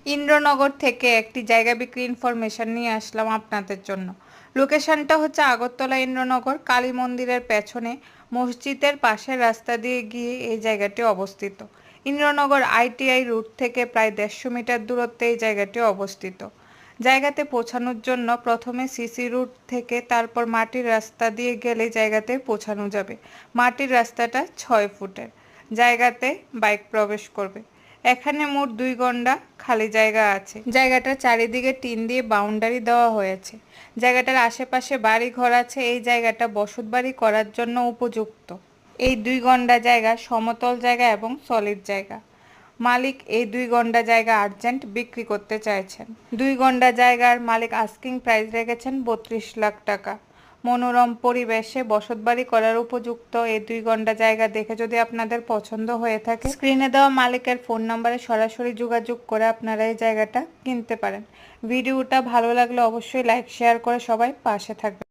ইন্দ্রনগর থেকে একটি জায়গা বিক্রি ইনফরমেশন নিয়ে আসলাম আপনাদের জন্য। লোকেশনটা হচ্ছে আগরতলা ইন্দ্রনগর কালী মন্দিরের পেছনে মসজিদের পাশের রাস্তা দিয়ে গিয়ে এই জায়গাটি অবস্থিত। ইন্দ্রনগর আইটিআই রুট থেকে প্রায় 150 মিটার দূরত্বে এই জায়গাটি অবস্থিত। জায়গাতে পৌঁছানোর জন্য প্রথমে সিসি রুট থেকে তারপর মাটির রাস্তা দিয়ে গেলে জায়গাতে পৌঁছানো যাবে। মাটির রাস্তাটা 6 ফুটের। জায়গাতে বাইক প্রবেশ করবে। এখানে মোট 2 গন্ডা খালি জায়গা আছে। জায়গাটার চারিদিকে টিন দিয়ে বাউন্ডারি দেওয়া হয়েছে। জায়গাটার আশেপাশে বাড়ি ঘর আছে। এই জায়গাটা বসতবাড়ি করার জন্য উপযুক্ত। এই 2 গন্ডা জায়গা সমতল জায়গা এবং সলিড জায়গা। মালিক এই 2 গন্ডা জায়গা আর্জেন্ট বিক্রি করতে চাইছেন। 2 গন্ডা জায়গার মালিক আস্কিং প্রাইস রেখেছেন 32 লাখ টাকা। মনোরম পরিবেশে বসতবাড়ি করার উপযুক্ত এই 2 গন্ডা জায়গা দেখে যদি আপনাদের পছন্দ হয়ে থাকে, স্ক্রিনে দেওয়া মালিকের ফোন নম্বরে সরাসরি যোগাযোগ করে আপনারা এই জায়গাটা কিনতে পারেন। ভিডিওটা ভালো লাগলে অবশ্যই লাইক শেয়ার করে সবাই পাশে থাকবেন।